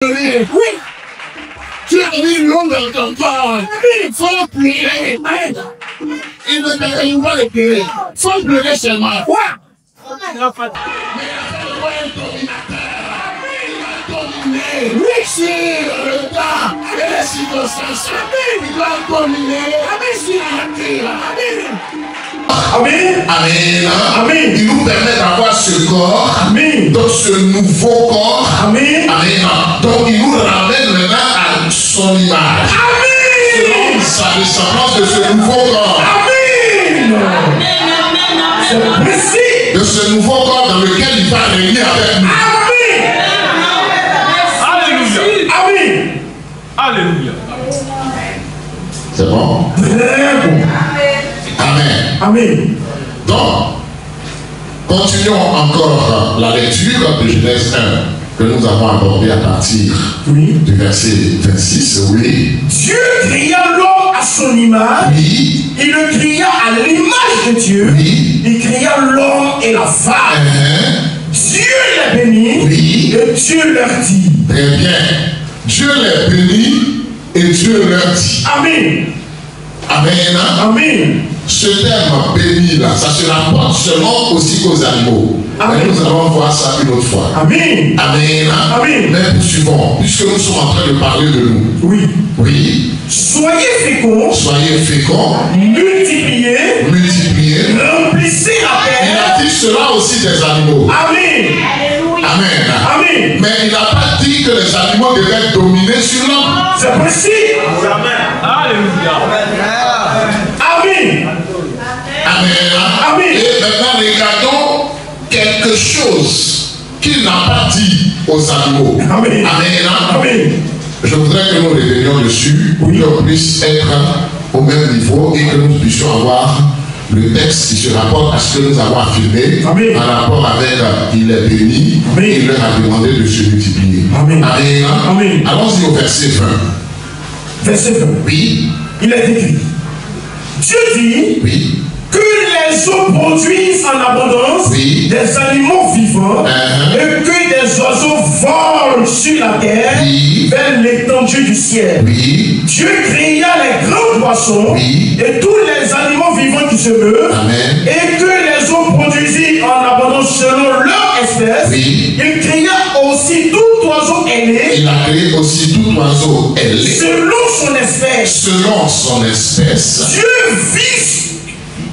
Oui. Tu as mis l'eau dans ton corps. Il faut prier. Il ne t'arrive pas de prier. Il faut prier seulement. Quoi? Oui, si le temps et les circonstances, il doit dominer. Amen. Amen. Amen. Il nous permet d'avoir ce corps. Amen. Donc ce nouveau corps. Amen. Amen. Donc il nous ramène maintenant à son image. Amen. Selon sa descendance de ce nouveau corps. Amen. C'est précis. De ce nouveau corps dans lequel il va régner avec nous. Amen. Amen. Alléluia. C'est bon? Très bon. Amen. Amen. Donc, continuons encore la lecture de Genèse 1 que nous avons abordé à partir du verset 26. Oui. Dieu créa l'homme à son image. Oui. Il le créa à l'image de Dieu. Oui. Il créa l'homme et la femme. Dieu les bénit. Oui. Et Dieu leur dit. Très bien. Dieu les bénit et Dieu leur dit. Amen. Amen. Amen. Ce terme béni là, ça se rapporte seulement aussi qu'aux animaux. Mais nous allons voir ça une autre fois. Amen. Amen. Amen. Mais poursuivons, puisque nous sommes en train de parler de nous. Oui. Oui. Soyez féconds. Soyez féconds. Multipliez. Multipliez. Remplissez la terre. Il a dit cela aussi des animaux. Amen. Amen. Amen. Mais il n'a pas dit que les animaux devaient dominer sur l'homme. C'est possible. Amen. Alléluia. Amen. Amen. Amen. Et maintenant, regardons quelque chose qu'il n'a pas dit aux animaux. Amen. Amen. Amen. Je voudrais que nous revenions dessus pour qu'on puisse être au même niveau et que nous puissions avoir le texte qui se rapporte à ce que nous avons affirmé. Amen. En rapport avec il est béni et il leur a demandé de se multiplier. Amen. Amen. Amen. Allons-y au verset 20. Verset 20. Oui. Il est écrit. Dieu dit. Oui. Que les eaux produisent en abondance des animaux vivants et que des oiseaux volent sur la terre vers l'étendue du ciel. Dieu créa les grands poissons et tous les animaux vivants qui se meurent et que les eaux produisent en abondance selon leur espèce. Il créa aussi tout oiseau ailé. Il a créé aussi tout oiseau ailé. Selon son espèce. Selon son espèce. Dieu vit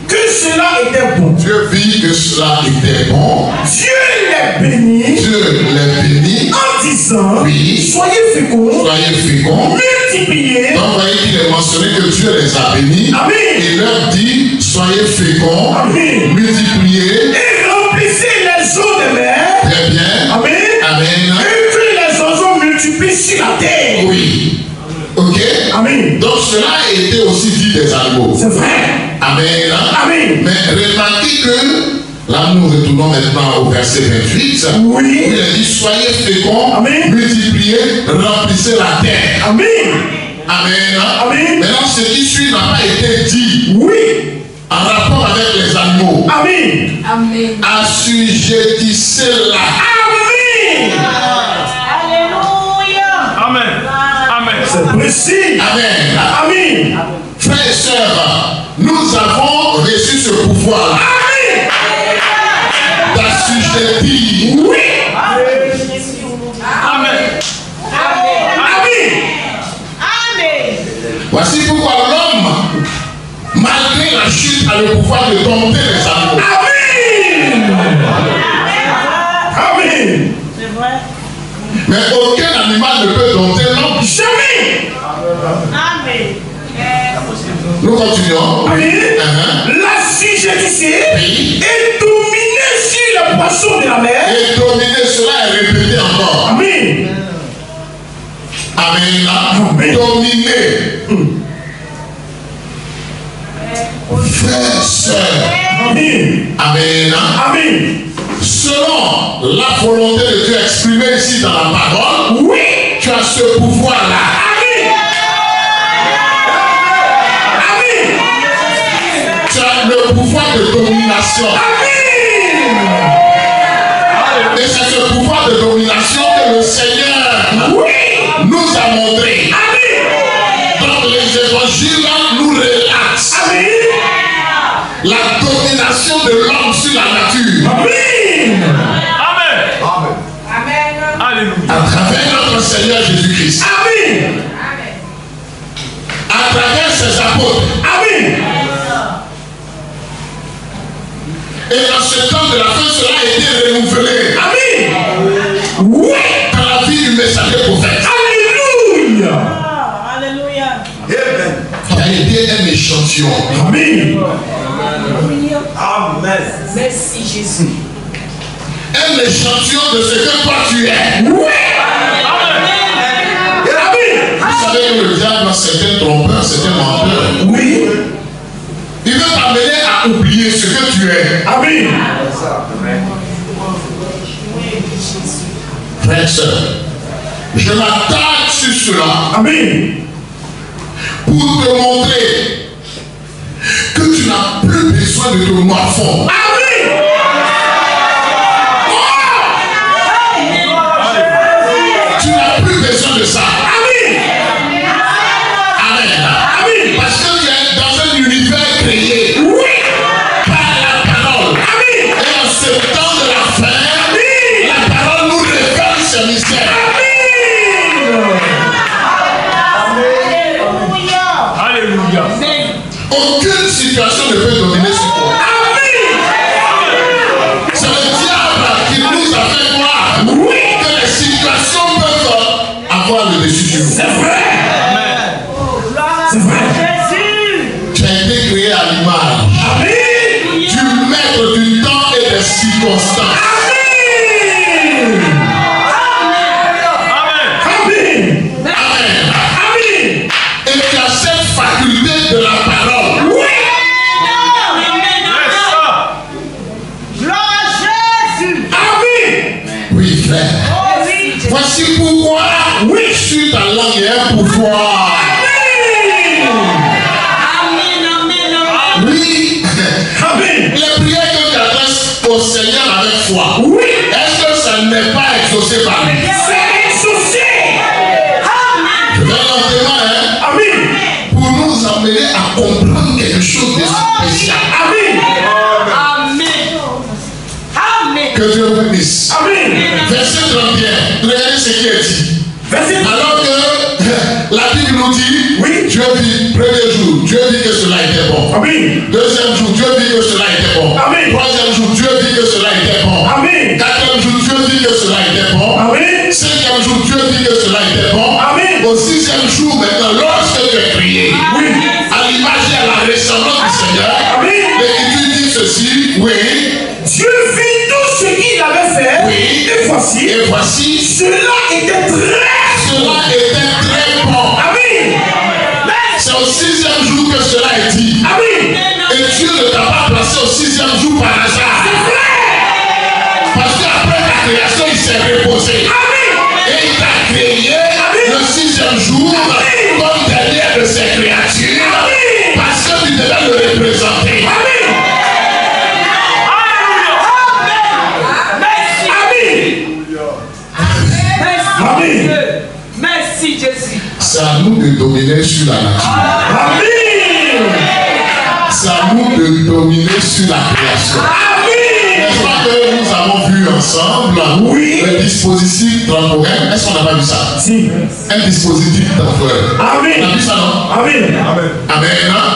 que cela était bon. Dieu vit que cela était bon. Dieu les bénit. Dieu les bénit. En disant, soyez féconds. Soyez féconds. Multipliez. Donc, vous voyez qu'il est mentionné que Dieu les a bénis. Amen. Il leur dit, soyez féconds. Amen. Multipliez. Et remplissez les eaux de mer. Très bien. Amen. Amen. Et que les oiseaux multiplient sur la terre. Oui. Ok. Amen. Donc, cela a été aussi dit des animaux. C'est vrai. Amen. Amen. Mais remarquez que, là nous retournons maintenant au verset 28. Oui. Il a dit, soyez féconds, Amen. multipliez, remplissez la terre. Amen. Amen. Amen. Maintenant, ce qui suit n'a pas été dit. Oui. En rapport avec les animaux. Amen. Amen. Assujettissez-la. Amen. Alléluia. Amen. Amen. C'est précis. Amen. Amen. Frères et sœurs, nous avons reçu ce pouvoir d'assujettir. Oui. Amen. Amen. Amen. Voici pourquoi l'homme, malgré la chute, a le pouvoir de dompter les animaux. Amen. Amen. C'est vrai. Mais aucun animal ne peut dompter l'homme. Jamais. Amen. Nous continuons. Amen. L'assujettissez et dominez sur les poissons de la mer. Et dominer, cela est répété encore. Amen. Amen. Amen. Dominer. Frères, sœurs. Amen. Amen. Amen. Selon la volonté de Dieu exprimée ici dans la parole, Oui. tu as ce pouvoir-là. Amen. Amen. Tu as le pouvoir de domination. Amen. Et c'est ce pouvoir de domination que le Seigneur Oui. domination de l'homme sur la nature. Amen. Amen. Alléluia. À travers notre Seigneur Jésus-Christ. Amen. À travers ses apôtres. Amen. Et dans ce temps de la fin, cela a été renouvelé. Amen. Oui. Dans la vie du messager prophète. Alléluia. Alléluia. Qui a été un échantillon. Amen. Amen. Merci Jésus. Un échantillon de ce que toi tu es. Oui. Vous savez que le diable, c'est un trompeur, c'est un menteur. Oui. Il veut t'amener à oublier ce que tu es. Amen. Frères et sœurs, je m'attaque sur cela. Amen. Pour te montrer que tu n'as plus besoin de te morfondre. Amen. Tu n'as plus besoin de ça. Amen. Amen. Amen. Parce que tu es dans un univers créé Oui. par la parole. Amen. Et en ce temps de la fin, la parole nous révèle ce mystère. Alléluia. Aucune situation ne peut dominer sur toi. C'est le diable qui nous a fait croire que les situations peuvent avoir le dessus sur nous. C'est vrai. C'est vrai. Tu as été créé à l'image Amen. du maître du temps et des circonstances. Amen. Amen. Amen. Amen. Et tu as cette faculté de la parole. Oui. Gloire à Jésus. Amen. Oui, frère. Oh oui. Voici pourquoi, sur ta langue, il y a un pouvoir. Oui. Amen. Les prières que tu adresses au Seigneur avec foi, Oui. est-ce que ça n'est pas exaucé par lui? C'est exaucé. Je vais lentement, hein, Amen. pour nous amener à comprendre quelque chose de spécial. Amen. Que Dieu vous bénisse. Amen. Verset 31, regardez ce qui est dit. Verset. Alors que la Bible nous dit, Oui. Dieu dit, premier jour, Dieu dit que cela était bon. Amen. Deuxième jour, Dieu dit que cela était bon. Amen. Troisième jour, Dieu dit que cela était bon. Amen. Quatrième jour, Dieu dit que cela était bon. Amen. Cinquième jour, Dieu dit que cela était bon. Amen. Au sixième jour, maintenant, lorsque tu es crié, Oui. à l'image et à la ressemblance du Seigneur, Amen. l'Écriture dit ceci, oui, Dieu vit tout ce qu'il avait fait. Oui. Et voici, cela était très bon. Amen. C'est au sixième jour que cela est dit. Amen. Et Dieu ne t'a pas placé au sixième jour par hasard. Parce qu'après ta création, il s'est reposé. Et il t'a créé le sixième jour comme dernière de ses créatures. Parce que tu devais le représenter. Merci Jésus. C'est à nous de dominer sur la nature. C'est à nous de dominer sur la création. N'est-ce pas que nous avons vu ensemble le dispositif temporel? Est-ce qu'on n'a pas vu ça? Si. Un dispositif temporel. Amen. On a vu ça, non? Amen. Amen.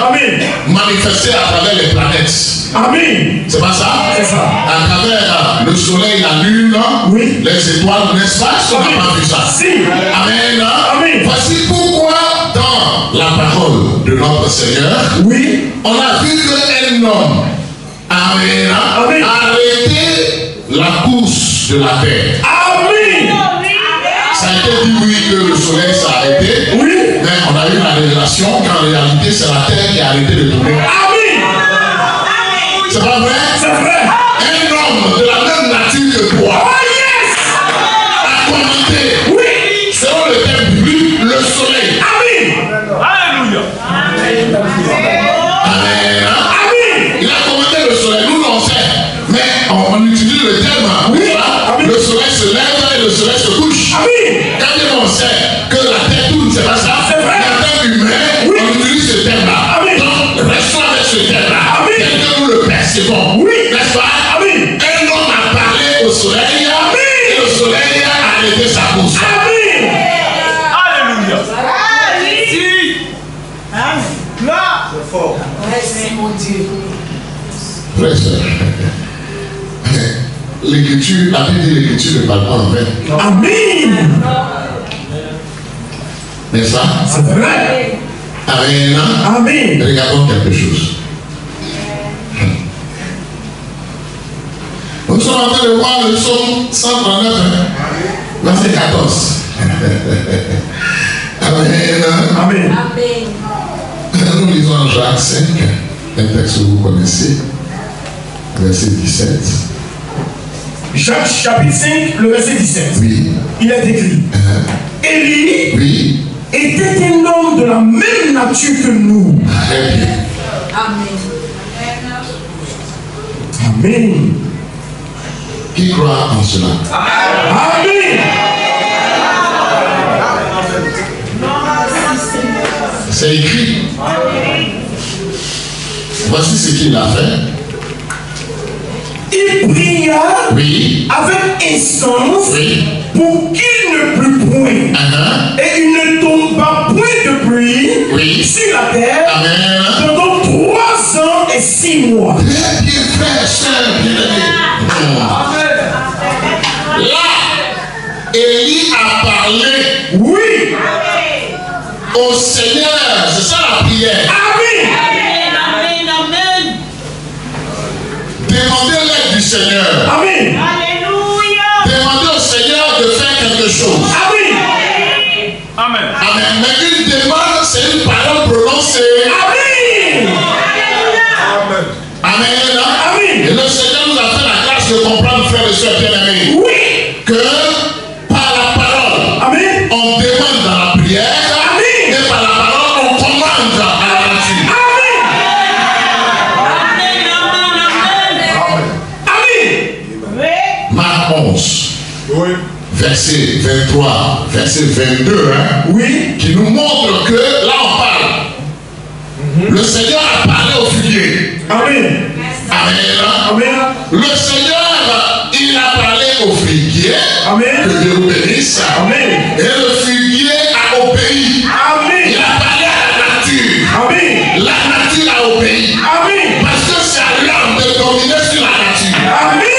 Amen. Manifesté à travers les planètes. Amen. C'est pas ça? C'est ça. À travers le soleil, la lune, Oui. les étoiles, n'est-ce pas? Est-ce qu'on n'a pas vu ça? Si. Amen. Amen. Voici pourquoi dans la parole de notre Seigneur, Oui. on a vu qu'un homme a arrêté la course de la terre. Amen. Ça a été dit oui que le soleil s'est arrêté, Oui. mais on a eu la révélation qu'en réalité c'est la terre qui a arrêté de tourner. Amen. C'est pas vrai? C'est vrai. Un homme de la même nature que toi a commenté, selon le thème biblique, le soleil. Alléluia. Amen. Il a commenté le soleil. Nous on sait, mais on utilise le terme. Le soleil se lève et le soleil se couche. Quand on sait que la terre tourne, c'est pas ça. C'est vrai. La terre humaine, on utilise ce terme-là. Donc restons avec ce terme-là. Tel que nous le percevons. fort. Merci mon Dieu. Frère, l'écriture, la Bible dit l'écriture ne parle pas en vain. Amen. N'est-ce pas? C'est vrai. Amen. Amen. Regardons quelque chose. Nous sommes en train de voir le psaume 139, verset 14. Amen. Amen. Nous lisons en Jacques 5, un texte que vous connaissez, verset 17. Jacques chapitre 5, le verset 17. Oui. Il est écrit. Élie, oui, était un homme de la même nature que nous. Très bien. Amen. Amen. Qui croit en cela? Amen. C'est écrit. Voici ce qu'il a fait. Il pria, oui, avec instance, oui, pour qu'il ne plût point. Et il ne tomba point de pluie, oui, sur la terre. Amen. Pendant 3 ans et 6 mois. Très bien, frère, sœur, bien-aimé. Là, Élie a parlé, oui, au Seigneur. C'est ça la prière. Amen. Demandez l'aide du Seigneur. Amen. Alléluia. Demandez au Seigneur de faire quelque chose. Amen. Amen. Amen. Mais une demande, c'est une parole prononcée. Amen. Amen. Amen. Et le Seigneur nous a fait la grâce de comprendre, frères et sœurs bien-aimés, Oui. que par la parole, Amen. on demande dans la prière. Amen. Et par la parole, on commande à la nature. Marc 11, Oui. verset 23, verset 22, Oui. qui nous montre que, là on parle, le Seigneur a parlé au figuier. Amen. Amen. Amen. Le Seigneur, il a parlé au figuier. Amen. Que Dieu nous bénisse. Amen. Et le figuier a obéi. Amen. Il a parlé à la nature. Amen. La nature a obéi. Amen. Parce que c'est à l'homme de dominer sur la nature. Amen.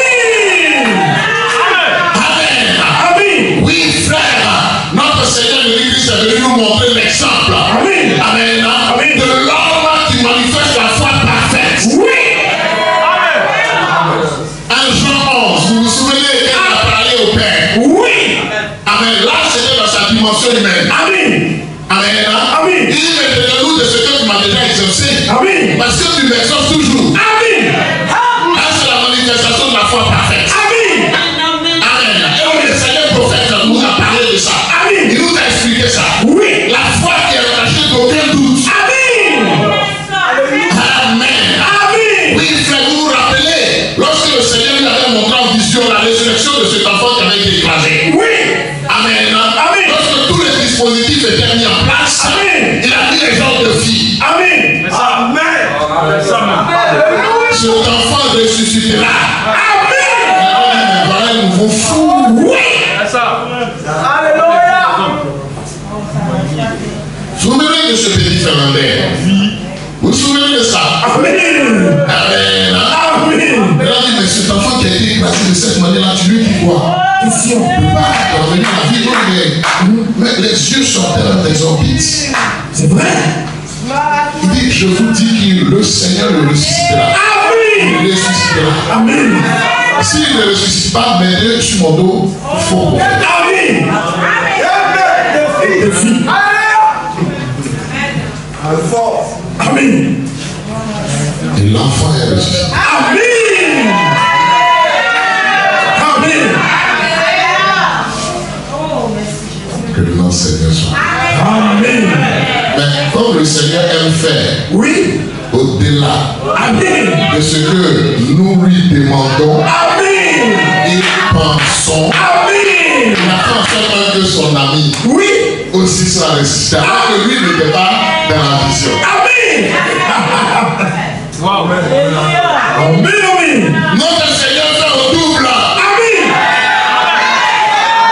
Amen. Amen. Oui, frère, notre Seigneur Jésus-Christ est venu nous montrer l'exemple. Amen. Amen. Amen. De l'homme qui manifeste la foi parfaite. Oui. En Jean 11, vous vous souvenez qu'elle a parlé au Père. Oui. Amen. Là, c'était dans sa dimension humaine. Amen. Amen. Amen. Il dit, mais donne-nous de ce que tu m'as déjà exaucé. Amen. Parce que tu m'exauces toujours. Amen. Là, c'est la manifestation de la foi parfaite. Amen. Amen. Et le Seigneur prophète nous a parlé de ça. Amen. Il nous a expliqué ça. Oui. La foi qui est relâchée d'aucun doute. Amen. Amen. Amen. Oui, frère, vous vous rappelez, lorsque le Seigneur nous avait montré en vision la résurrection de cet enfant qui avait été écrasé. Oui. Amen. Amen. Lorsque tous les dispositifs étaient mis en place, Amen. il a mis les gens de vie. Amen. Amen. Cet enfant ressuscitera. Amen. Voilà un nouveau fou. Oui. C'est ça. Alléluia. Vous vous souvenez de ce petit Finlandais? Vous vous souvenez de ça? Amen. Amen. Amen. Il a dit, mais cet enfant qui a été écrasé de cette manière-là, tu lui dis quoi? Il ne peut pas revenir à la vie. Mais les yeux sortaient dans tes orbites. C'est vrai. Il dit, je vous dis que le Seigneur le ressuscitera. Il Amen. ressuscitera. Amen. S'il ne ressuscite pas, mes yeux sur mon dos, faux. Amen. Et filles. Amen. Et l'enfant est ressuscité. Amen. Amen. Que le nom du Seigneur soit. Amen. Mais comme le Seigneur aime faire, Oui. au-delà Amen. de ce que nous lui demandons Amen. et pensons, Amen. il a fait en sorte que son ami Oui. aussi soit ressuscité. Alors que lui n'était pas dans la vision. Amen. Wow. Amen. Amen. Notre Seigneur fait au double. Amen.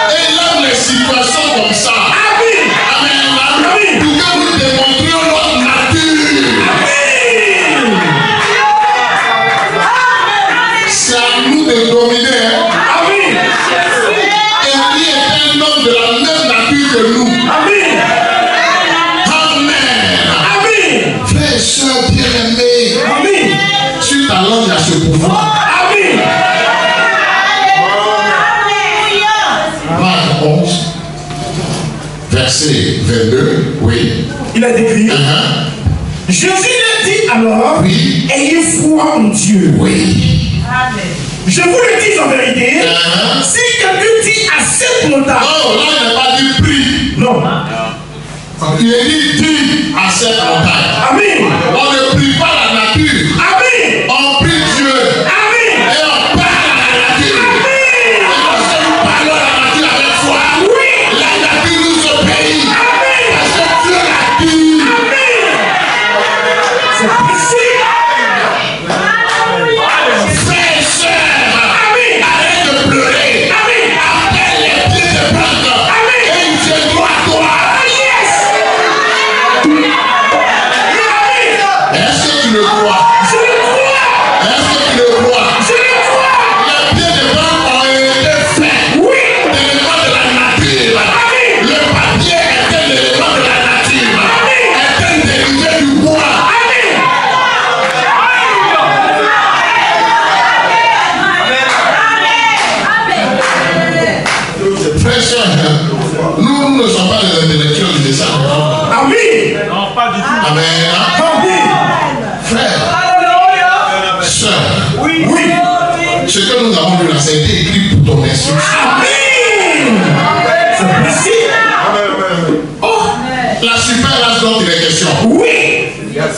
Et il aime les situations comme ça. Amen. Amen. Pour que nous démontrions notre nature. Amen. verset 22, oui. Il a écrit. Jésus leur dit alors, oui. Ayez foi en Dieu. Oui. Amen. Je vous le dis en vérité, si quelqu'un dit à cette montagne. Non, là il n'a pas dit prie. Non. Il a dit à cette montagne. Amen. On ne prie pas la nature. Amen. On prie Dieu. Amen. Et on parle à la nature. Amen. Et lorsque nous parlons à la nature avec foi, oui. La nature nous obéit. Amen. Parce que Dieu l'a dit. Amen. C'est précis. Frères et sœurs, arrête de pleurer. Amen. Appelle les pieds de prendre. Amen. Et ils viendront à toi. Est-ce que tu le crois? Je le crois. Est-ce que tu le crois? Je le crois. Les pieds de banque ont été faits. Oui. L'élément de la nature. Amen. Le papier est un élément de la nature. Amen. Est un dérivé du bois. Amen. Frères et sœurs, nous ne sommes pas des intellectuels du dessin. Amen. Non, pas du tout. Amen. Amen. Frère, sœur, Oui. ce que nous avons vu là, ça a été écrit pour ton instruction. Amen. C'est précis. Oh, la super race dont il est question. Oui. Alléluia.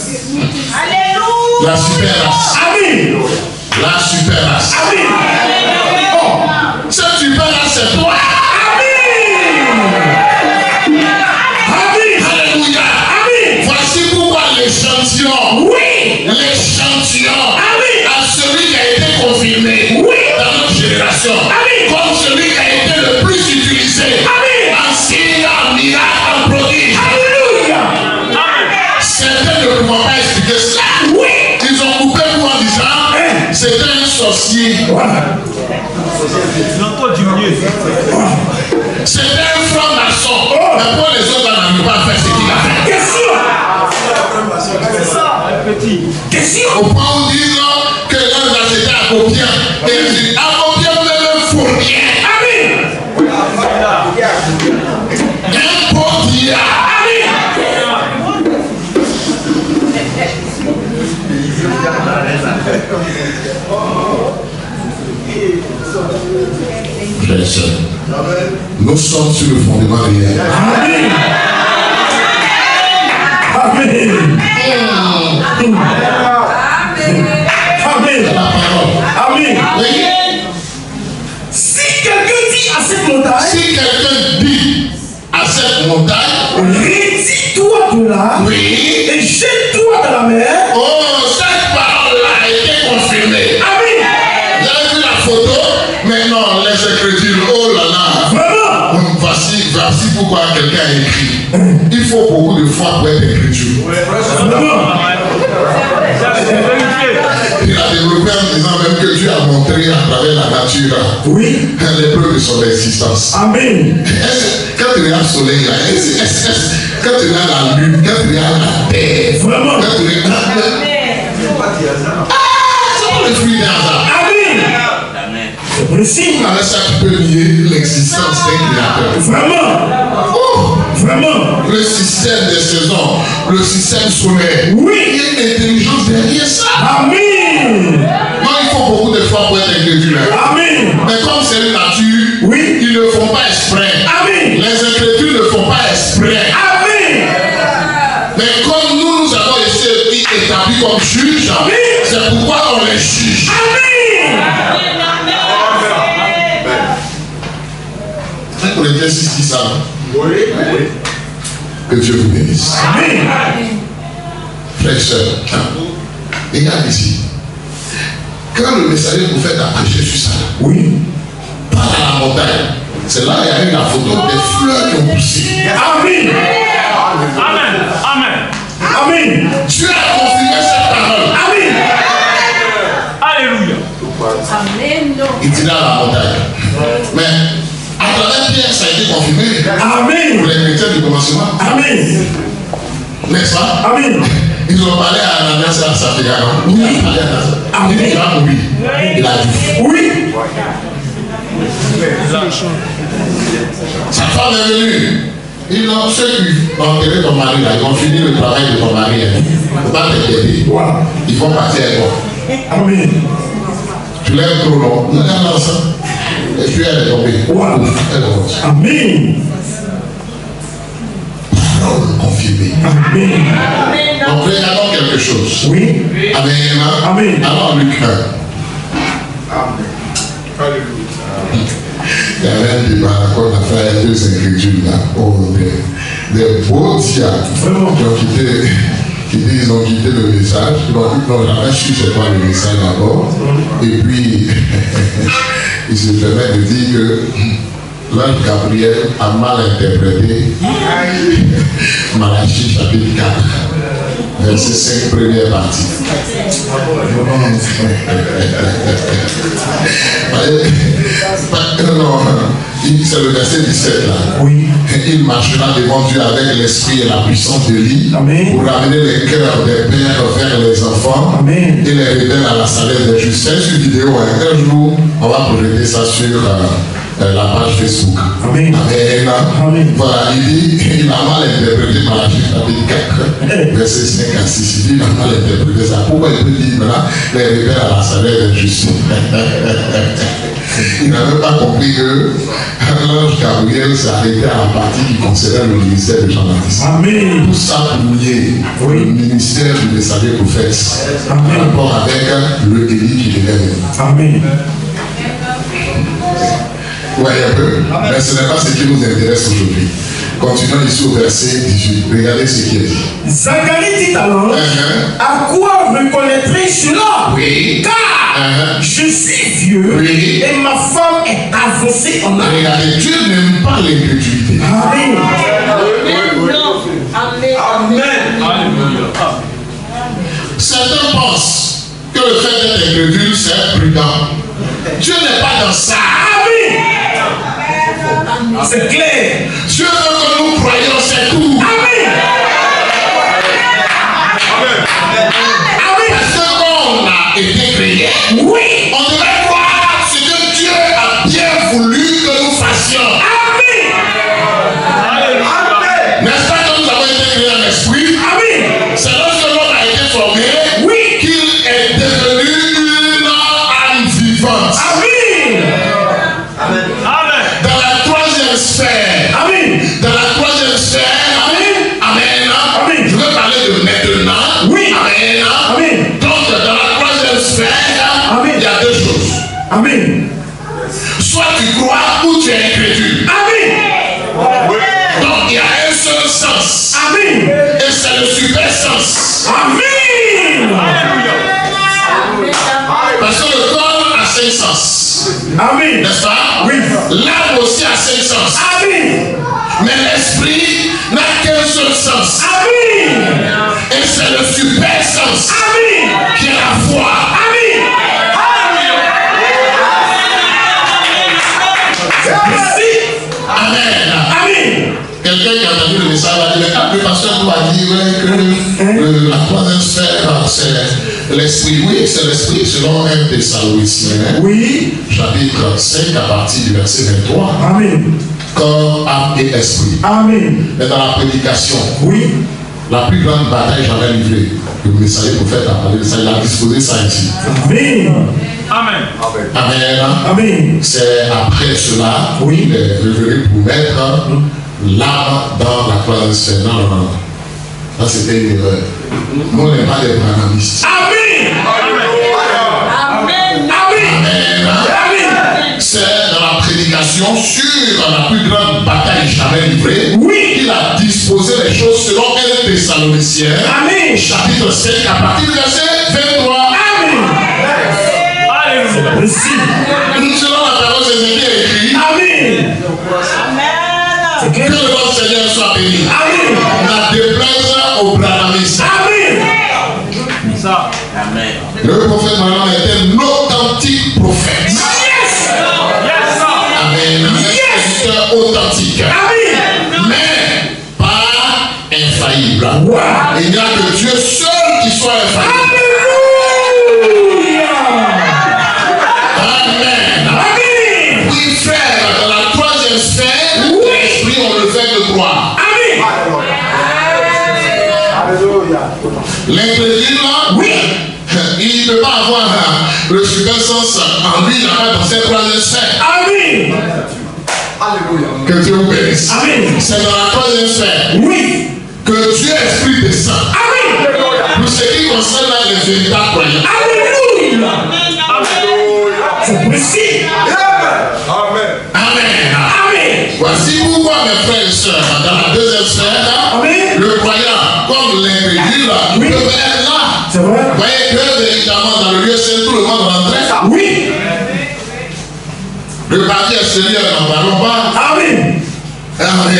La super race. Amen. La super race. Amen. Oh. Cette super race, c'est toi. Alléluia. Amen. Voici pourquoi l'échantillon. Oui. L'échantillon. Amen. À celui qui a été confirmé. Oui. Dans notre génération. Amen. Comme celui qui a été le plus utilisé. Amen. En signe, en miracle, en prodige. Alléluia. Certains ne pouvaient pas expliquer cela. Oui. Ils ont coupé pour en disant c'était un sorcier. Voilà. Ils ont trop diminué. C'était un franc-maçon. Mais pour les autres, on n'a pas fait ce qu'il a fait. Petit. Question. Au point où ils disent que l'un a acheté à Copian. Et ils disent à Copian, vous avez un fournier. Amen. Un potier. Frères et sœurs, nous sommes sur le fondement réel. Amen. Amen. Amen. La parole. Amen. Oui. Si quelqu'un dit à cette montagne, Si quelqu'un dit à cette montagne, retire-toi de là, oui, et jette-toi dans la mer. oh, cette parole-là a été confirmée. Amen. Vous avez vu la photo? Mais non, les Écritures, oh là là. Vraiment. Voici pourquoi quelqu'un a écrit. Il faut beaucoup de foi pour être écriture. Vraiment. Il a développé en disant même que Dieu a montré à travers la nature Oui. les preuves de son existence. Amen. Quand tu regardes le soleil, là, quand tu regardes la lune, quand tu regardes la terre, Vraiment. quand tu regardes c'est pas le fruit d'un hasard. Amen. C'est précis. Avec ça, tu peux nier l'existence d'un créateur. Vraiment. Oh, Vraiment. le système des saisons, le système solaire. Oui. Il y a une intelligence derrière ça. Amen. Non, il faut beaucoup de foi pour être incrédule. Amen. Mais comme c'est une nature, Oui. ils ne font pas exprès. Amen. Les incrédules ne font pas exprès. Amen. Mais comme nous avons été établis comme juges, Amen. c'est pourquoi on les juge. Amen. Pour les 6 qui savent. Oui. Que Dieu vous bénisse. Amen. Frères et sœurs, regarde ici. Quand le messager prophète a prêché sur ça, Oui. par à la montagne, c'est là qu'il y a eu la photo des fleurs qui ont poussé. Amen. Amen. Amen. Amen. Dieu a confirmé cette parole. Amen. Alléluia. Amen. Il dit dans la montagne. Mais à travers Pierre, ça a été confirmé. Amen. Pour les chrétiens du commencement. Amen. N'est-ce pas? Amen. Ils ont parlé à Ananias et à Saphira. Oui. Il a parlé à Ananias. Amen. Il a mourir. Il a dit. Oui. Sa femme est venue. Ils ont ceux qui vont enterrer ton mari là, ils vont finir le travail de ton mari. Hein. Il ne faut pas t'inquiéter. Ils vont partir avec toi. Amen. Tu lèves trop long. Non, ça. Et puis elle est tombée. Elle est morte. Amen. Parole confirmée. Amen. Donc regardons quelque chose. Oui. Amen. Amen. Alors Luc 1. Amen. Alléluia. Il y avait un débat qu'on a fait avec deux ingrédients là. Oh, des beaux diables ils ont quitté le message. Ils ont dit non, j'avais su c'est quoi le message d'abord. Et puis, il se permet de dire que l'ange Gabriel a mal interprété Malachie chapitre 4, verset 5, première partie. Non, c'est le verset 17 là. Oui. Il marchera devant Dieu avec l'esprit et la puissance de l'île pour ramener les cœurs des pères vers les enfants. Amen. Et les rebelles à la sagesse des justes. C'est une vidéo, hein. Un jour, on va projeter ça sur la page Facebook. Amen. Amen. Amen. Voilà, il a mal interprété Malachie chapitre 4, verset 5 à 6. Il a mal interprété ça. Pourquoi il peut dire là, les rebelles à la sagesse des justes? Il n'avait pas compris que l'ange Gabriel s'est arrêté à la partie qui concernait le ministère de Jean-Baptiste. Amen. Tout ça pour lier le ministère du messager prophète en rapport avec le Élie qui devait venir. Amen. Oui, un peu. Mais ce n'est pas ce qui nous intéresse aujourd'hui. Continuons ici au verset 18. Regardez ce qui est dit. Zacharie dit alors, à quoi reconnaîtrai cela? Oui. Car je suis vieux et ma femme est avancée en âge. Regardez, Dieu n'aime pas l'incrédulité. Amen. Alléluia. Certains pensent que le fait d'être incrédule, c'est prudent. Dieu n'est pas dans ça. Amen. C'est clair. Dieu veut que nous croyions, c'est tout. Amen. Parce que quand on a été créé, oui, on devait croire ce que Dieu a bien voulu que nous fassions. Amen. N'est-ce pas que nous avons été créés en esprit? Amen. C'est lorsque l'homme a été formé, oui, qu'il est devenu une âme vivante. Amen. Amen. Dans la troisième sphère. Amen. Dans la troisième sphère. Amen. Amen. Amen. Je veux parler de maintenant. Oui. Amen. Amen. Donc dans la troisième sphère, amen, il y a deux choses. Amen. Soit tu crois ou tu es incrédule. Amen. Donc il y a un seul sens. Amen. Et c'est le super sens. Amen. Alléluia. Parce que le corps a 5 sens. Amen. N'est-ce pas? Oui. L'âme aussi a 5 sens. Amen. Mais l'esprit n'a qu'un seul sens. Amen. Et c'est le super sens. Amen. Qui est la foi. Amen. Amen. Amen. Quelqu'un qui a entendu le message va dire, le pasteur nous a dit que la troisième sphère, c'est l'esprit. Oui, c'est l'esprit selon 1 Thessaloniciens. Oui. Chapitre 5 à partir du verset 23. Amen. Corps, âme et esprit. Amen. Mais dans la prédication, oui, la plus grande bataille jamais livrée, le messager prophète a parlé de ça, il a disposé ça ici. Amen. Amen. Amen. Amen. C'est après cela, oui, il est revenu pour mettre l'âme dans la troisième sphère. Non, non, non. Ça, c'était une erreur. Nous, on n'est pas des branhamistes. Amen. Amen. Amen. Amen. C'est dans la prédication sur la plus grande bataille jamais livrée. Oui. Il a disposé les choses selon 1 Thessaloniciens. Amen. Chapitre 5 à partir du verset 23. Amen. Alléluia. Selon la parole de Dieu écrit. Amen. Amen. Que le nom Seigneur soit béni. Amen. La déplaise au branhamisme. Amen. Ça. Amen. Le prophète Maran était un authentique prophète. Yes. Amen. Yes. Authentique. Amen. Mais pas infaillible. Wow. Il n'y a que Dieu seul qui soit infaillible. Alléluia. Amen. Amen. Oui, frère, dans la troisième sphère, l'esprit, on le fait de croire. L'incrédule, Oui. il ne peut pas avoir le super sens en lui, il n'a pas dans cette troisième sphère. Amen. Que Dieu vous bénisse. Amen. C'est dans la troisième sphère. Oui. Que Dieu Esprit descend. Amen. Pour ce qui concerne les véritables croyants. Alléluia. C'est possible. Amen. Amen. Amen. Voici pourquoi mes frères et sœurs, dans la deuxième sphère, Amen. le croyant, comme l'incrédule, Oui. peut être là. C'est vrai. Vous voyez que véritablement dans le lieu saint, tout le monde rentrait. Oui. Le parti extérieur, n'en parlons pas. Amen. Amen.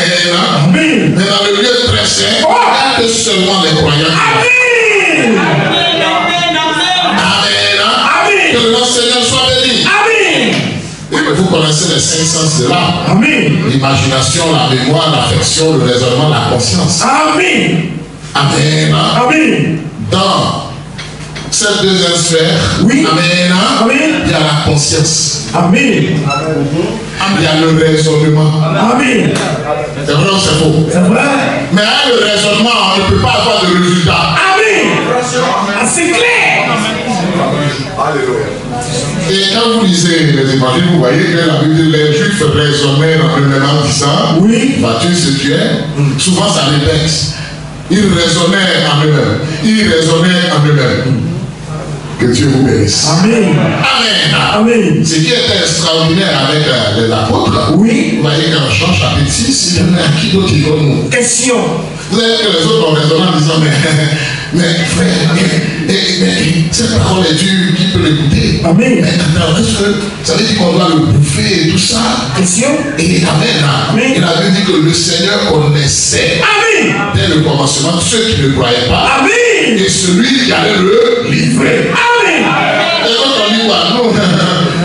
Amen. Mais dans le lieu très saint, Oh. il y a que seulement les croyants. Amen. Amen. Amen. Que le nom du Seigneur soit béni. Amen. Oui, mais vous connaissez les 5 sens de l'âme. Amen. L'imagination, la mémoire, l'affection, le raisonnement, la conscience. Amen. Amen. Amen. Dans cette deuxième sphère, Oui. Amen. Amen. Il y a la conscience. Amen. Il y a le raisonnement. Amen. C'est vrai ou c'est faux? C'est vrai. Mais avec le raisonnement, on ne peut pas avoir de résultat. Amen. Ah, c'est clair. Et quand vous lisez les évangiles, vous voyez que la Bible dit les Juifs raisonnaient en eux-mêmes en disant, Oui. vas-tu ce tu es? Souvent ça répète. Ils raisonnaient en eux-mêmes. Ils raisonnaient en eux-mêmes. Que Dieu vous bénisse. Amen. Amen. Amen. Ce qui était extraordinaire avec les apôtres, Oui. vous voyez qu'en Jean chapitre 6, il y en a qui d'autre qui comme nous. Question. Vous savez que les autres ont raisonné en disant, mais frère, cette parole est dure, qui peut l'écouter? Amen. Mais attends, est-ce que ça veut dire qu'on doit le bouffer et tout ça? Question. Et Amen. Amen. Il avait dit que le Seigneur connaissait Amen. dès le commencement ceux qui ne croyaient pas Amen. et celui qui allait le livrer. Amen. Et quand on dit quoi? Nous,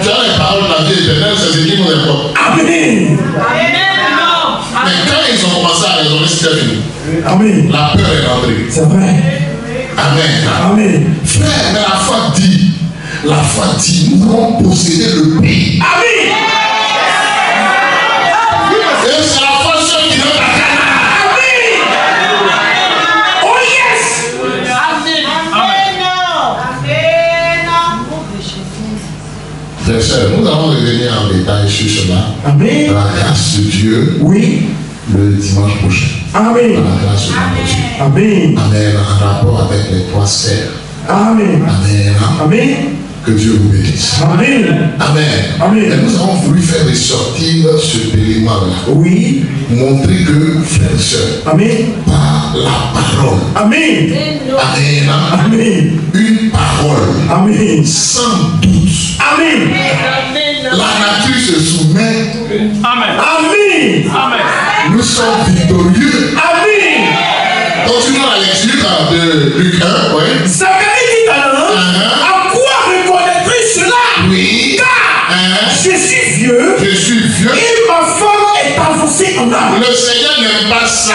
tu as les paroles de la vie éternelle, c'est ce qui nous importe. Amen. Mais quand ils ont commencé à raisonner, c'était fini. Amen. La peur est rentrée. C'est vrai. Amen. Amen. Frère, mais la foi dit, nous allons posséder le pays. Amen. Et c'est la foi seule qui donne la Canaan. Amen. Oh yes. Frères et sœurs, nous allons revenir en détail sur cela. Amen. Dans la grâce de Dieu, Oui. le dimanche prochain. Dans Amen. la grâce de Dieu. Amen. Amen. En rapport avec les 3 sphères. Amen. Amen. Amen. Que Dieu vous bénisse. Amen. Amen. Amen. Et nous avons voulu faire ressortir ce périmètre-là. Oui. Montrer que, frères et sœurs, Amen. par la parole, Amen. Amen, Amen. une parole, Amen. sans doute, Amen. la nature se soumet, Amen. Amen. nous sommes victorieux. Amen. Continuons la lecture de Luc 1, oui. Zacharie dit alors, à quoi reconnaîtrai cela? Oui. Car je suis vieux Je suis vieux. et ma femme est avancée en âge. Le Seigneur n'aime pas ça.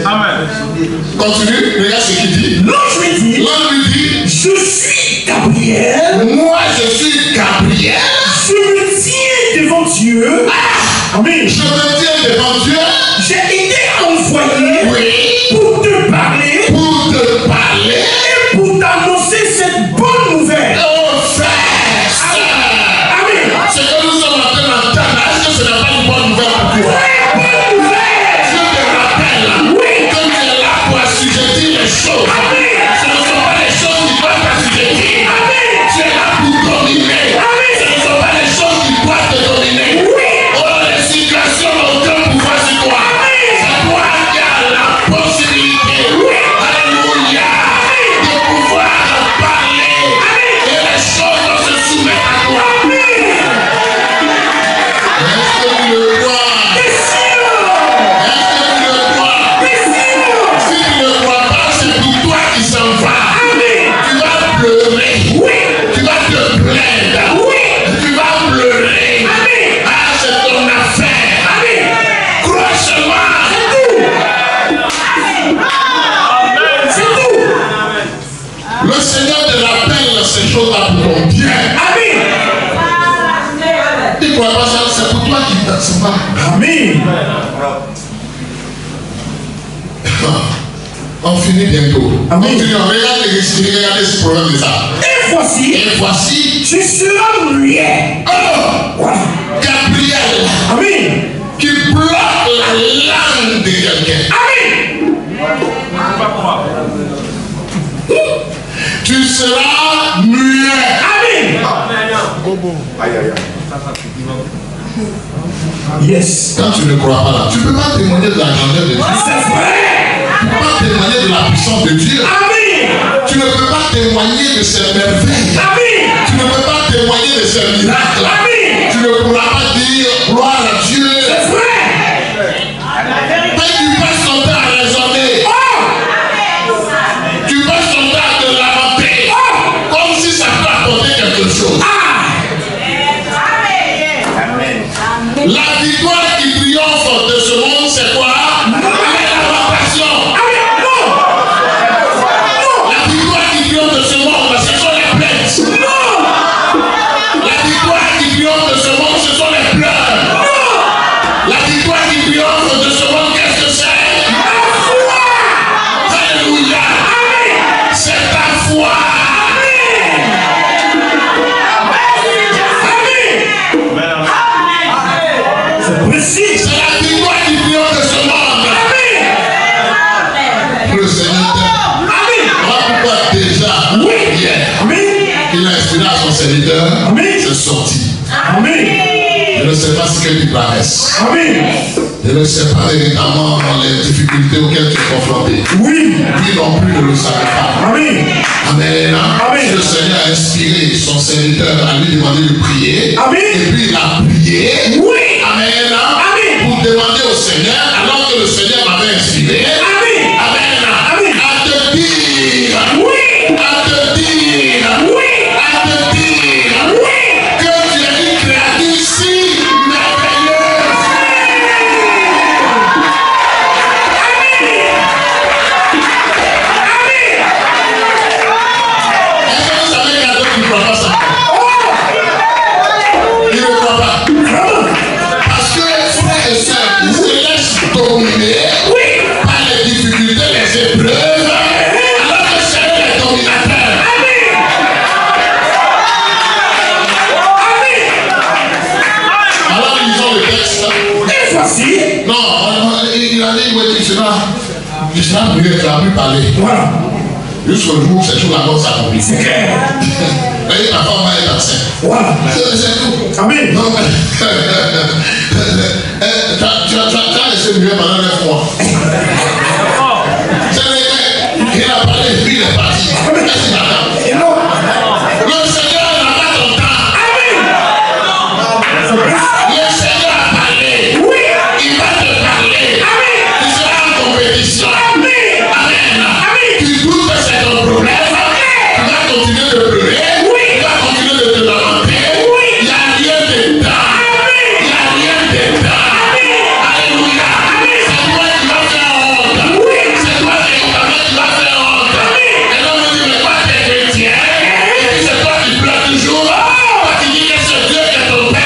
Amen. Continue, regarde ce qu'il dit. L'ange lui dit, L'ange lui dit, je suis Gabriel, moi je suis Gabriel. je me tiens devant Dieu. Amen. Je me tiens devant Dieu. J'ai été envoyé Oui. pour te parler Pour te parler. et pour t'annoncer cette bonne nouvelle. Oh frère, sœur. Amen. Ce que nous sommes en train d'entendre, est-ce que ce n'est pas une bonne nouvelle pour toi? Bonne nouvelle. Je te rappelle Oui. que tu es là pour assujettir les choses. Amen. Ce ne sont pas les choses qui doivent t'assujettir. Amen. Tu es là pour dominer. Amen. Ce ne sont pas les choses qui doivent te dominer. Oui. Oh, les situations n'ont aucun pouvoir sur toi. C'est toi qui as la possibilité. Alléluia. De pouvoir parler. Et les choses vont se soumettre à toi. Est-ce que tu le crois? Est-ce que tu le crois? Si tu ne le crois pas, c'est pour toi qui s'en va. Tu vas pleurer. Tu vas te plaindre. Tu vas pleurer. Ah, c'est ton affaire. Crois seulement. C'est tout. Le Seigneur te rappelle ces choses-là pour ton bien. Amen. Tu ne crois pas ça, c'est pour toi qui s'en va. Amen. On finit bientôt. Amen. On finit. Regardez ce problème de ça. Et voici, tu seras muet. Oh! Voilà. Gabriel. Amen. Qui bloque la langue de quelqu'un. Amen. Tu seras muet. Amen. Aïe, aïe, aïe. Yes. Quand tu ne crois pas là, tu ne peux pas témoigner de la grandeur de Dieu. C'est vrai. Tu ne peux pas témoigner de la puissance de Dieu. Amen. Tu ne peux pas témoigner de ses merveilles. Amen. Tu ne peux pas témoigner de ses miracles. Amen. Tu ne pourras pas dire gloire à Dieu. C'est vrai. Mais tu passes ton temps à raisonner. Tu passes ton temps à te lamenter. Comme si ça peut apporter quelque chose. La victoire qui triomphe de ce monde, c'est quoi? La lamentation. La victoire qui triomphe de ce monde, ce sont les plaintes. La victoire qui triomphe de ce monde, ce sont les pleurs. La victoire qui triomphe de ce monde, qu'est-ce que c'est? Alléluia. C'est ta foi. C'est la victoire qui triomphe de ce monde. Amen. Le Seigneur t'aime. Amen. Voilà pourquoi déjà, hier, il a inspiré à son serviteur. C'est sorti. Amen. Je ne sais pas ce que tu paraisses. Amen. Je ne sais pas véritablement dans les difficultés auxquelles tu es confronté. Oui. Lui non plus ne le savait pas. Amen. Amen. Amen. Le Seigneur a inspiré son serviteur à lui demander de prier. Amen. Et puis il a prié. Oui. Amen. Amen. Pour demander au Seigneur, alors que le Seigneur m'avait inspiré. Amen. Amen. À te dire. Oui. À te dire. Oui. À te dire. Oui. Que tu es une créature si merveilleuse. Est-ce que vous savez qu'il y a d'autres qui ne croient pas ça? Ils ne croient pas. Parce que les frères et sœurs, ils se laissent dominer par les difficultés, les épreuves, alors que c'est eux les dominateurs. Alors lisons le texte. Et voici. Non, il a dit, oui, tu seras mieux, tu vas plus parler. Voilà. Jusqu'au jour où c'est tout la mort s'accomplit. C'est clair. Et ma femme va être enceinte. Voilà. C'est tout. Amen. Non, mais tu as laissé mieux pendant 9 mois. C'est vrai. Il a parlé, puis il est parti. Qu'est-ce qu'il attend? Et non. Le Seigneur n'a pas ton temps. Le Seigneur a parlé. Oui. Il va te parler. Tu seras en compétition. Amen. Tu doutes que c'est ton problème. Tu vas continuer de pleurer. Tu vas continuer de te lamenter. Il n'y a rien dedans. Il n'y a rien dedans. Alléluia. C'est toi qui vas faire honte. C'est toi qui vas faire honte. Et donc on dit, mais toi t'es chrétien. Et puis c'est toi qui pleures toujours. Toi qui dis que c'est Dieu qui est ton père. Et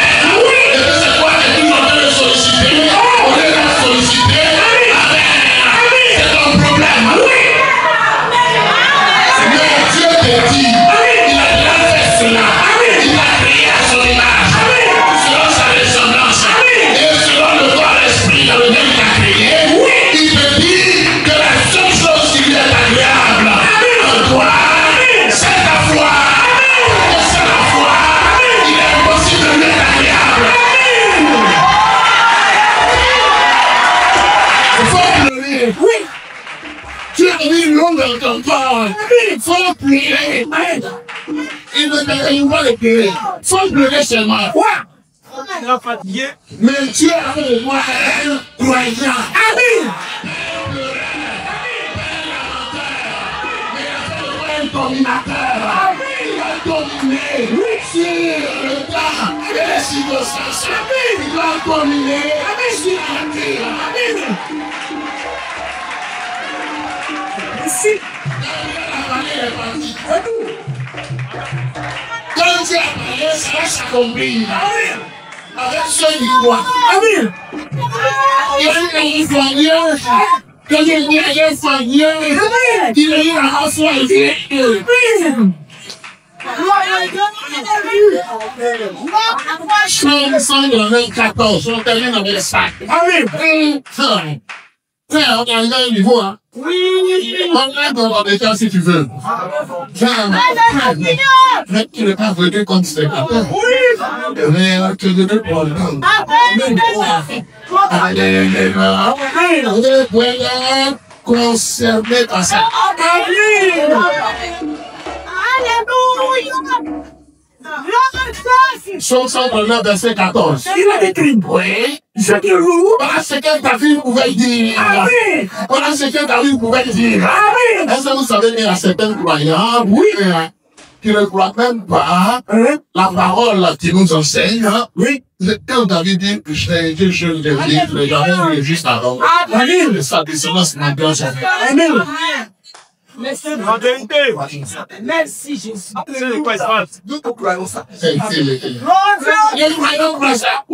puis c'est toi qui es toujours en train de solliciter. Au lieu de solliciter. Amen. C'est ton problème. Mais Dieu te dit, il a déjà fait cela. Il t'a créé à son image. Selon sa ressemblance. Et selon le corps et l'esprit dans lequel il t'a créé. Il te dit que la seule chose qui lui est agréable en toi, c'est ta foi. Et c'est la foi. Il est impossible de lui être agréable. Il faut pleurer. Oui. Tu as mis l'eau dans ton corps. Il faut pleurer. Il va le pleurer. Il faut pleurer seulement. Mais Dieu a au moins un croyant. Amen. Un dominateur. Il va dominer sur le temps et les circonstances. Il va dominer sur la terre. Amen. Ici, la vallée est partie. Quand Dieu a parlé, ça va s'accomplir. Avec ceux qui croient. Amen. Il y a une influence on termine avec ça. Frère, on a un niveau, hein. On a dans des temps si tu veux. Mais tu n'es pas venu comme spectateur. Mais tu ne veux pas le temps. Alléluia. Concerné par ça. Son 139, verset 14. Il a écrit. Oui. Ce que vous. Voilà ce que David pouvait dire. Amen. Voilà ce que David pouvait dire. Amen. Est-ce que vous savez qu'il y a certains croyants, oui, qui ne croient même pas la parole qui nous enseigne. Oui. Quand David dit que je le dis, les gens juste avant. Amen. Sa descendance m'engage. Amen. Merci. Merci Jésus. Nous croyons ça. Les croyants croient ça.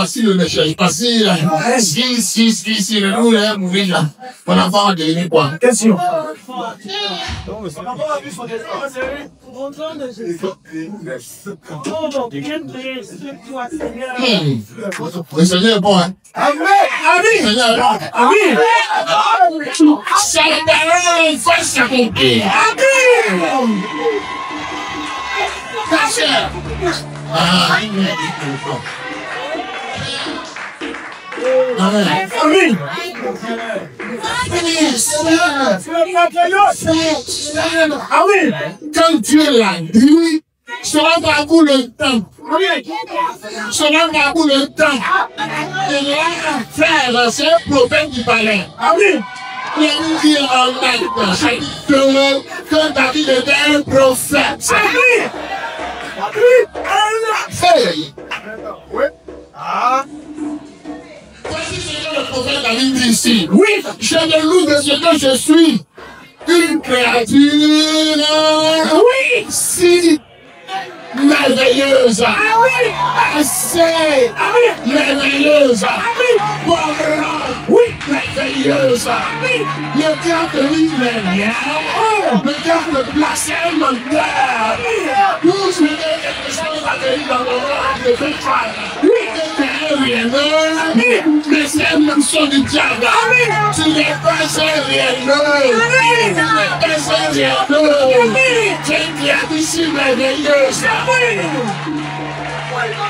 Si le ne cherche pas, si le nous est mauvais, on a pas de venir quoi. Question. Le Seigneur est bon, hein. Amen. Seigneur. Amen. C'est la parole fait s'accomplir. Amen. Amen. Amen. Quand Dieu l'a dit, cela va pour le temps. Cela va pour le temps. Et là, frère, c'est un prophète du palais. Amen. Il a dit en même que David était un prophète. Amen. Voici ce que le prophète David dit ici. Oui. Je ne loue de ce que je suis. Une créature. Oui. Si merveilleuse. Assez merveilleuse. Oui. Merveilleuse. Le cœur de l'Israélien. Le cœur de blasphème. Nous sommes quelque chose à venir dans le monde de Béthal. Mais c'est même son du diable. Tu n'es pas un réel. Tu es une créature merveilleuse.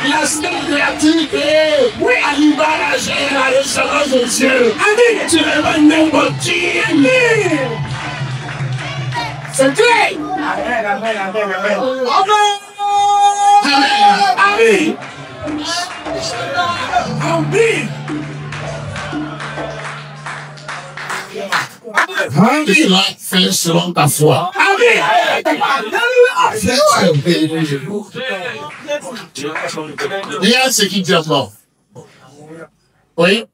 La seule créature à l'image et la ressemblance de Dieu. Tu n'es pas n'importe qui. C'est Dieu. Amen. Amen. Il a fait selon ta foi. Il y a ce qui dit encore. Oui.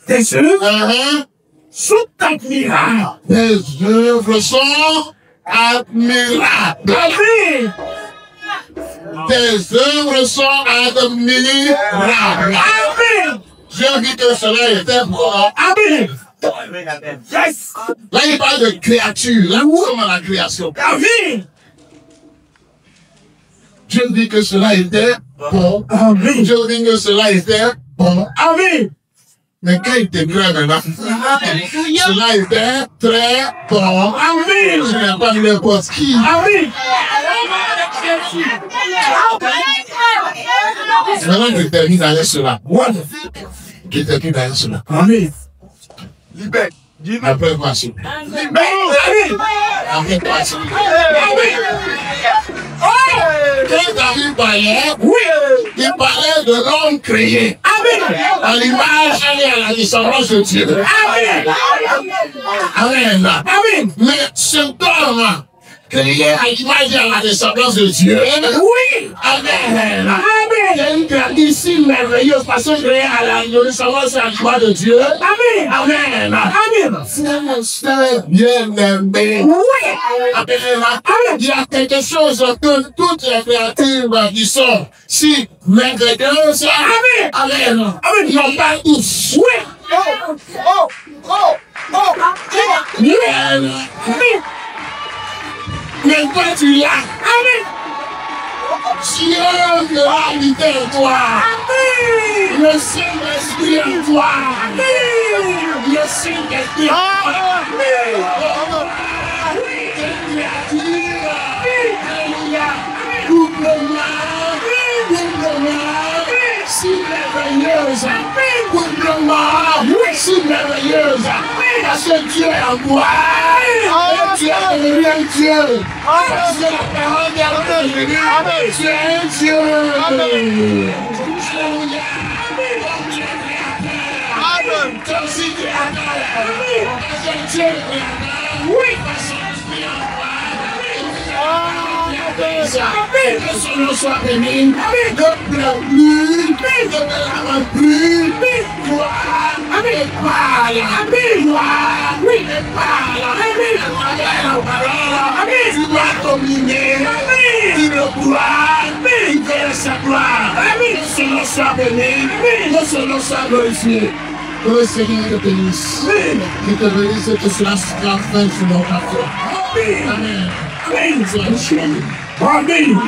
Tes œuvres sont admirables. Tes œuvres sont admirables. Tes œuvres sont admirables. Amen. J'ai dit que cela était bon. Amen. Yes. Là, il parle de créature. Là, où sommes à la création? Amen. Je dis que cela était bon. Amen. Je dis que cela était bon. Amen. Mais quand il te crée maintenant, cela était très bon. Amen. Je n'ai pas n'importe qui. Amen. Maintenant, je termine avec cela. Je termine avec cela. Amen. Libère. Après quoi, c'est? Après quoi, c'est? Quand David parlait, il parlait de l'homme créé. À l'image et à la descendance de Dieu. Amen. Amen. Mais cet homme créé à l'image et à la descendance de Dieu. Oui. Amen. Amen. Il y a une grandissime merveilleuse parce que nous savons c'est la gloire de Dieu. Amen. Amen. Amen. Bien-aimé. Il y a quelque chose que toutes les créatures qui sont si merveilleuses. Amen. Amen. Amen. Ils n'ont pas tous. Oui. Mais toi tu l'as. Amen. Dieu de l'unité en toi. Amen. Le Saint-Esprit en toi. Amen. Le Saint-Esprit en toi. Amen. Alléluia. Coupe-moi. Si merveilleuse. Coupe-moi. Si merveilleuse. Parce que Dieu est en moi. Tu es un Dieu. Parce que la parole de Dieu. Tu es un Dieu. Amen. Toi aussi tu es un Dieu. Oui. Parce que l'Esprit en moi. Que son nom soit béni. Ne pleure plus. Ne pleure plus. Gloire. Amen. Parle. Amen. Gloire. Oui. Parle. Amen. Amen. Tu dois dominer. Amen. Tu le gloire. Amen. Tu veux sa gloire. Amen. Que son nom soit béni. Amen. Que son nom soit glorifié. Que le Seigneur te bénisse. Amen. Qu'il te bénisse et que cela se transforme sur nos parcours. Amen. Amen. Amen. Amen.